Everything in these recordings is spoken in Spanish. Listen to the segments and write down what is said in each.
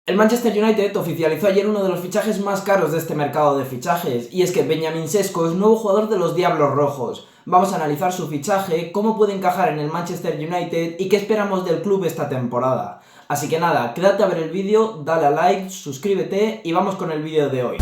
El Manchester United oficializó ayer uno de los fichajes más caros de este mercado de fichajes, y es que Benjamin Sesko es nuevo jugador de los Diablos Rojos. Vamos a analizar su fichaje, cómo puede encajar en el Manchester United y qué esperamos del club esta temporada. Así que nada, quédate a ver el vídeo, dale a like, suscríbete y vamos con el vídeo de hoy.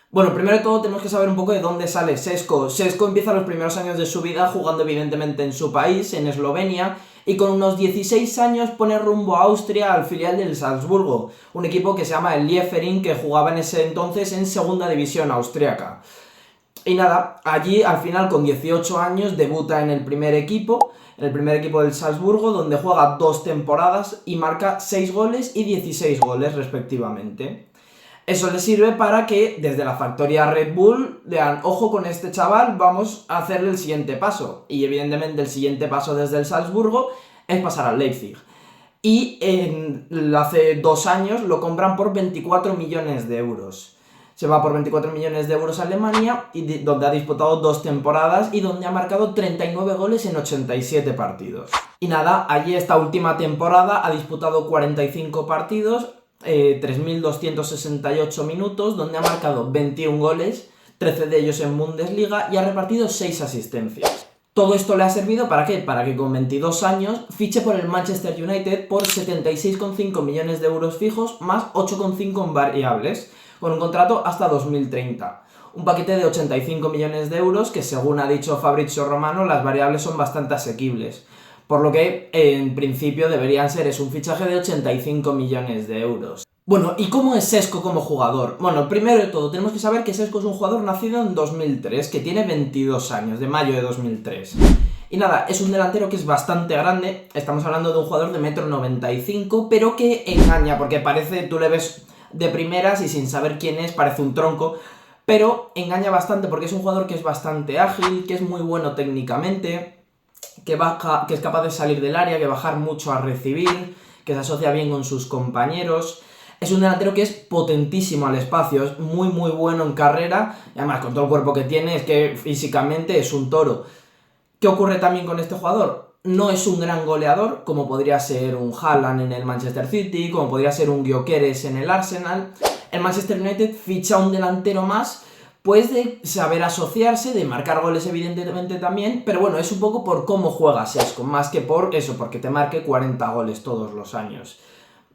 Bueno, primero de todo tenemos que saber un poco de dónde sale Sesko. Sesko empieza los primeros años de su vida jugando evidentemente en su país, en Eslovenia, y con unos 16 años pone rumbo a Austria al filial del Salzburgo, un equipo que se llama el Liefering, que jugaba en ese entonces en segunda división austriaca. Y nada, allí al final con 18 años debuta en el primer equipo del Salzburgo, donde juega 2 temporadas y marca 6 goles y 16 goles respectivamente. Eso le sirve para que desde la factoría Red Bull vean, ojo con este chaval, vamos a hacerle el siguiente paso. Y evidentemente el siguiente paso desde el Salzburgo es pasar al Leipzig. Y hace 2 años lo compran por 24 millones de euros. Se va por 24 millones de euros a Alemania, donde ha disputado 2 temporadas y donde ha marcado 39 goles en 87 partidos. Y nada, allí esta última temporada ha disputado 45 partidos, 3.268 minutos, donde ha marcado 21 goles, 13 de ellos en Bundesliga, y ha repartido 6 asistencias. Todo esto le ha servido ¿para qué? Para que con 22 años fiche por el Manchester United por 76,5 millones de euros fijos más 8,5 en variables, con un contrato hasta 2030. Un paquete de 85 millones de euros que, según ha dicho Fabrizio Romano, las variables son bastante asequibles. Por lo que, en principio, deberían ser un fichaje de 85 millones de euros. Bueno, ¿y cómo es Sesko como jugador? Bueno, primero de todo, tenemos que saber que Sesko es un jugador nacido en 2003, que tiene 22 años, de mayo de 2003. Y nada, es un delantero que es bastante grande, estamos hablando de un jugador de 1,95 m, pero que engaña, porque parece, tú le ves de primeras y sin saber quién es, parece un tronco, pero engaña bastante porque es un jugador que es bastante ágil, que es muy bueno técnicamente, que es capaz de salir del área, que bajar mucho a recibir, que se asocia bien con sus compañeros. Es un delantero que es potentísimo al espacio, es muy bueno en carrera, y además con todo el cuerpo que tiene, es que físicamente es un toro. ¿Qué ocurre también con este jugador? No es un gran goleador, como podría ser un Haaland en el Manchester City, como podría ser un Gyökeres en el Arsenal. El Manchester United ficha un delantero más, pues de saber asociarse, de marcar goles evidentemente también, pero bueno, es un poco por cómo juega Sesko, más que por eso, porque te marque 40 goles todos los años.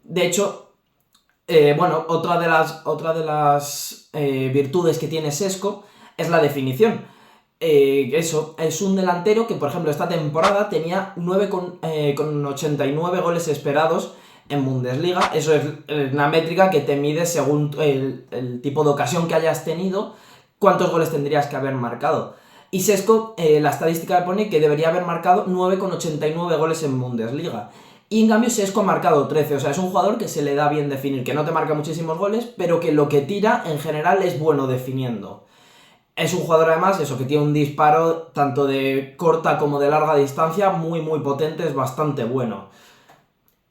De hecho, bueno, otra de las virtudes que tiene Sesko es la definición. Eso, es un delantero que, por ejemplo, esta temporada tenía 9,89 goles esperados en Bundesliga. Eso es una métrica que te mide según el tipo de ocasión que hayas tenido, cuántos goles tendrías que haber marcado. Y Sesko, la estadística pone que debería haber marcado 9,89 goles en Bundesliga. Y en cambio Sesko ha marcado 13, o sea, es un jugador que se le da bien definir, que no te marca muchísimos goles, pero que lo que tira en general es bueno definiendo. Es un jugador además, eso, que tiene un disparo tanto de corta como de larga distancia muy potente, es bastante bueno.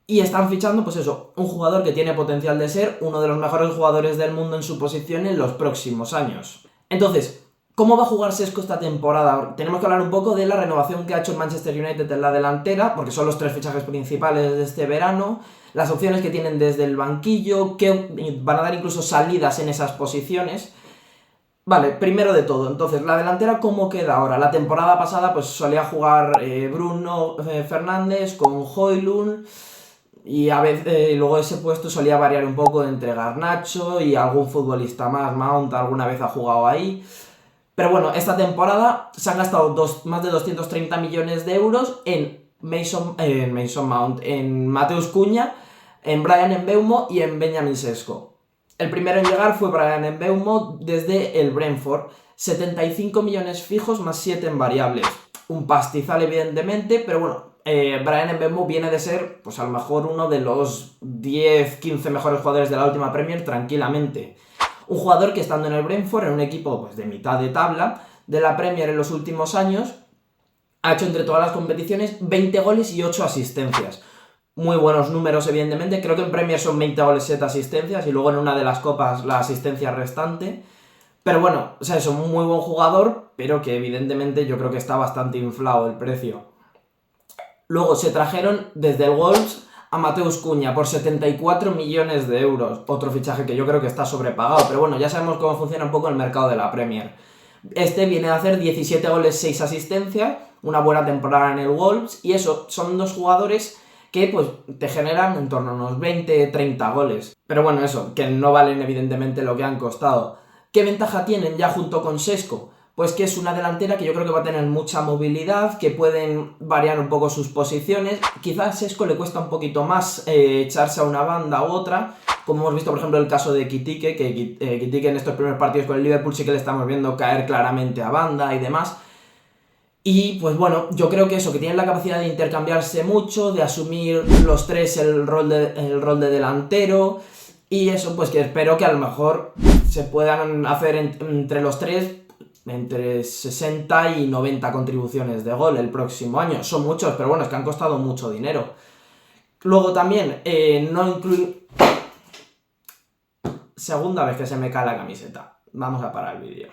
Y están fichando, pues eso, un jugador que tiene potencial de ser uno de los mejores jugadores del mundo en su posición en los próximos años. Entonces, ¿cómo va a jugar Sesko esta temporada? Tenemos que hablar un poco de la renovación que ha hecho el Manchester United en la delantera, porque son los 3 fichajes principales de este verano, las opciones que tienen desde el banquillo, que van a dar incluso salidas en esas posiciones. Vale, primero de todo, entonces, la delantera, ¿cómo queda ahora? La temporada pasada pues solía jugar Bruno Fernández con Højlund, y a veces luego ese puesto solía variar un poco entre Garnacho y algún futbolista más. Mount alguna vez ha jugado ahí. Pero bueno, esta temporada se han gastado más de 230 millones de euros en Mason Mount, en Mateus Cunha, en Bryan Mbeumo y en Benjamin Sesko. El primero en llegar fue Bryan Mbeumo desde el Brentford, 75 millones fijos más 7 en variables. Un pastizal evidentemente, pero bueno, Bryan Mbeumo viene de ser, pues a lo mejor uno de los 10-15 mejores jugadores de la última Premier tranquilamente. Un jugador que, estando en el Brentford, en un equipo pues de mitad de tabla de la Premier en los últimos años, ha hecho entre todas las competiciones 20 goles y 8 asistencias. Muy buenos números evidentemente, creo que en Premier son 20 goles, 7 asistencias, y luego en una de las copas la asistencia restante. Pero bueno, o sea, es un muy buen jugador, pero que evidentemente yo creo que está bastante inflado el precio. Luego se trajeron desde el Wolves a Mateus Cunha por 74 millones de euros. Otro fichaje que yo creo que está sobrepagado, pero bueno, ya sabemos cómo funciona un poco el mercado de la Premier. Este viene a hacer 17 goles, 6 asistencias, una buena temporada en el Wolves, y eso, son dos jugadores que pues te generan en torno a unos 20-30 goles. Pero bueno, eso, que no valen evidentemente lo que han costado. ¿Qué ventaja tienen ya junto con Šeško? Pues que es una delantera que yo creo que va a tener mucha movilidad, que pueden variar un poco sus posiciones. Quizás a Šeško le cuesta un poquito más echarse a una banda u otra, como hemos visto por ejemplo el caso de Ekitike, que Ekitike en estos primeros partidos con el Liverpool sí que le estamos viendo caer claramente a banda y demás. Y pues bueno, yo creo que eso, que tienen la capacidad de intercambiarse mucho, de asumir los tres el rol de delantero, y eso pues que espero que a lo mejor se puedan hacer entre los tres entre 60 y 90 contribuciones de gol el próximo año. Son muchos, pero bueno, es que han costado mucho dinero. Luego también, no incluir... Segunda vez que se me cae la camiseta. Vamos a parar el vídeo.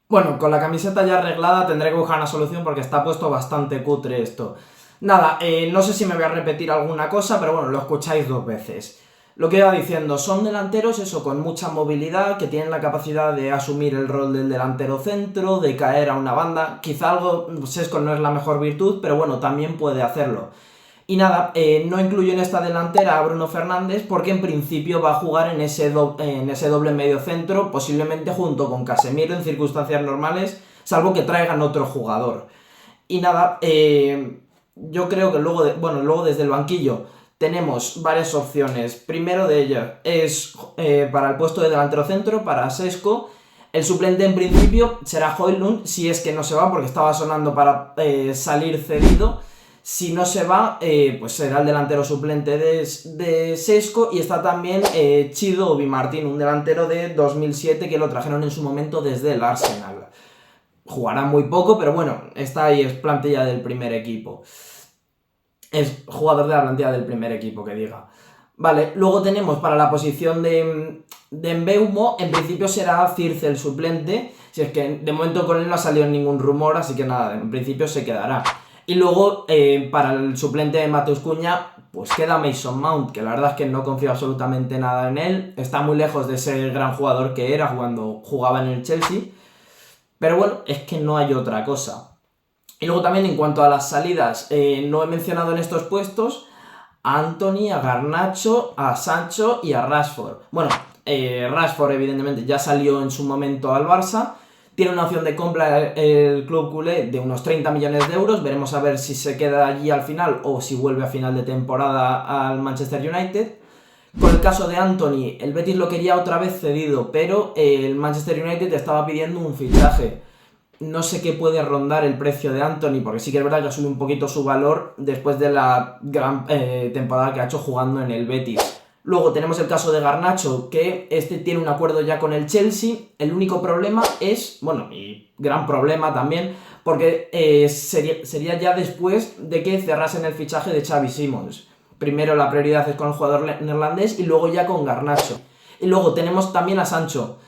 Bueno, con la camiseta ya arreglada tendré que buscar una solución porque está puesto bastante cutre esto. Nada, no sé si me voy a repetir alguna cosa, pero bueno, lo escucháis dos veces. Lo que iba diciendo, son delanteros, eso, con mucha movilidad, que tienen la capacidad de asumir el rol del delantero centro, de caer a una banda. Quizá algo, Šeško no es la mejor virtud, pero bueno, también puede hacerlo. Y nada, no incluyo en esta delantera a Bruno Fernández porque en principio va a jugar en ese doble medio centro, posiblemente junto con Casemiro en circunstancias normales, salvo que traigan otro jugador. Y nada, yo creo que luego desde el banquillo tenemos varias opciones. Primero de ellas es para el puesto de delantero centro, para Šeško. El suplente en principio será Højlund, si es que no se va, porque estaba sonando para salir cedido. Si no se va, pues será el delantero suplente de Šeško, y está también Chido Obi Martín, un delantero de 2007 que lo trajeron en su momento desde el Arsenal. Jugará muy poco, pero bueno, está ahí, es plantilla del primer equipo. Es jugador de la plantilla del primer equipo, que diga. Vale, luego tenemos para la posición de Mbeumo, en principio será Circe el suplente, si es que de momento con él no ha salido ningún rumor, así que nada, en principio se quedará. Y luego, para el suplente de Mateus Cunha, pues queda Mason Mount, que la verdad es que no confío absolutamente nada en él. Está muy lejos de ser el gran jugador que era cuando jugaba en el Chelsea. Pero bueno, es que no hay otra cosa. Y luego también en cuanto a las salidas, no he mencionado en estos puestos a Antony, a Garnacho, a Sancho y a Rashford. Bueno, Rashford evidentemente ya salió en su momento al Barça. Tiene una opción de compra el club culé de unos 30 millones de euros. Veremos a ver si se queda allí al final o si vuelve a final de temporada al Manchester United. Con el caso de Antony, el Betis lo quería otra vez cedido, pero el Manchester United estaba pidiendo un fichaje. No sé qué puede rondar el precio de Antony, porque sí que es verdad que asume un poquito su valor después de la gran temporada que ha hecho jugando en el Betis. Luego tenemos el caso de Garnacho, que este tiene un acuerdo ya con el Chelsea. El único problema es, bueno, y gran problema también, porque sería ya después de que cerrasen el fichaje de Xavi Simons. Primero la prioridad es con el jugador neerlandés y luego ya con Garnacho. Y luego tenemos también a Sancho.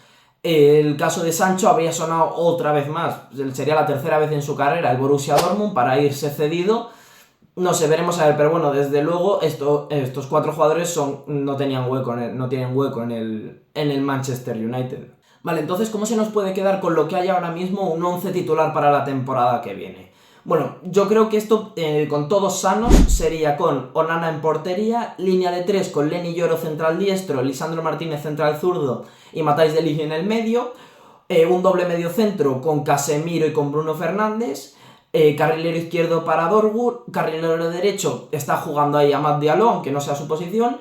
El caso de Sancho habría sonado otra vez más, sería la tercera vez en su carrera el Borussia Dortmund para irse cedido. No sé, veremos a ver, pero bueno, desde luego estos cuatro jugadores no tienen hueco en el Manchester United. Vale, entonces, ¿cómo se nos puede quedar con lo que hay ahora mismo un 11 titular para la temporada que viene? Bueno, yo creo que esto, con todos sanos, sería con Onana en portería, línea de 3 con Lenny Yoro central diestro, Lisandro Martínez central zurdo y Matthijs de Ligt en el medio, un doble medio centro con Casemiro y con Bruno Fernández, carrilero izquierdo para Dorgu, carrilero derecho está jugando ahí Amad Diallo, aunque no sea su posición,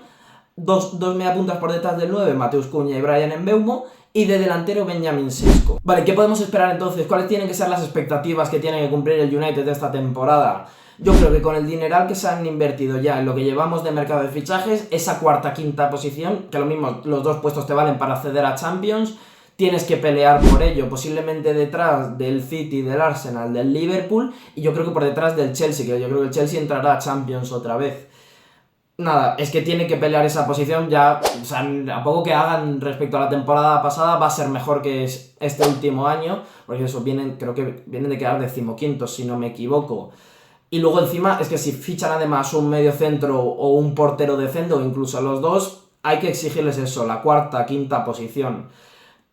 dos mediapuntas por detrás del 9, Mateus Cunha y Bryan Mbeumo, y de delantero Benjamin Šeško. Vale, ¿qué podemos esperar entonces? ¿Cuáles tienen que ser las expectativas que tiene que cumplir el United de esta temporada? Yo creo que con el dineral que se han invertido ya en lo que llevamos de mercado de fichajes, esa cuarta, quinta posición, que lo mismo los dos puestos te valen para acceder a Champions, tienes que pelear por ello, posiblemente detrás del City, del Arsenal, del Liverpool, y yo creo que por detrás del Chelsea, que yo creo que el Chelsea entrará a Champions otra vez. Nada, es que tiene que pelear esa posición ya, o sea, a poco que hagan respecto a la temporada pasada va a ser mejor que este último año, porque eso creo que vienen de quedar 15º si no me equivoco. Y luego encima es que si fichan además un medio centro o un portero decente o incluso los dos, hay que exigirles eso, la cuarta, quinta posición.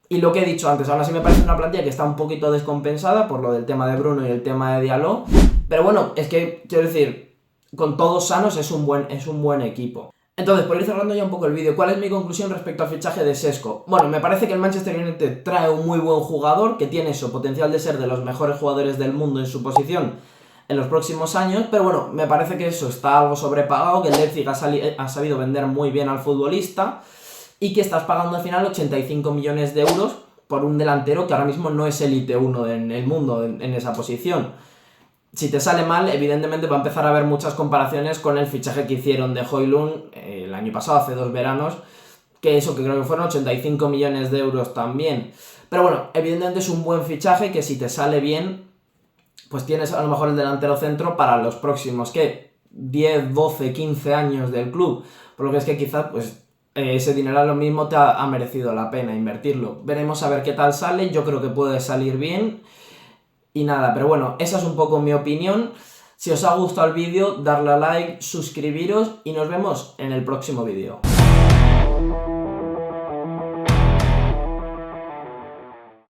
Y lo que he dicho antes, aún así me parece una plantilla que está un poquito descompensada por lo del tema de Bruno y el tema de Diallo. Pero bueno, es que, quiero decir, con todos sanos es un buen equipo. Entonces, por ir cerrando ya un poco el vídeo, ¿cuál es mi conclusión respecto al fichaje de Šeško? Bueno, me parece que el Manchester United trae un muy buen jugador, que tiene eso, potencial de ser de los mejores jugadores del mundo en su posición en los próximos años, pero bueno, me parece que eso está algo sobrepagado, que el Leipzig ha sabido vender muy bien al futbolista y que estás pagando al final 85 millones de euros por un delantero que ahora mismo no es élite 1 en el mundo en esa posición. Si te sale mal, evidentemente va a empezar a haber muchas comparaciones con el fichaje que hicieron de Højlund el año pasado, hace 2 veranos, que creo que fueron 85 millones de euros también. Pero bueno, evidentemente es un buen fichaje que si te sale bien, pues tienes a lo mejor el delantero centro para los próximos, ¿qué? 10, 12, 15 años del club. Por lo que es que quizás, pues, ese dinero a lo mismo te ha merecido la pena invertirlo. Veremos a ver qué tal sale, yo creo que puede salir bien. Y nada, pero bueno, esa es un poco mi opinión. Si os ha gustado el vídeo, darle a like, suscribiros y nos vemos en el próximo vídeo.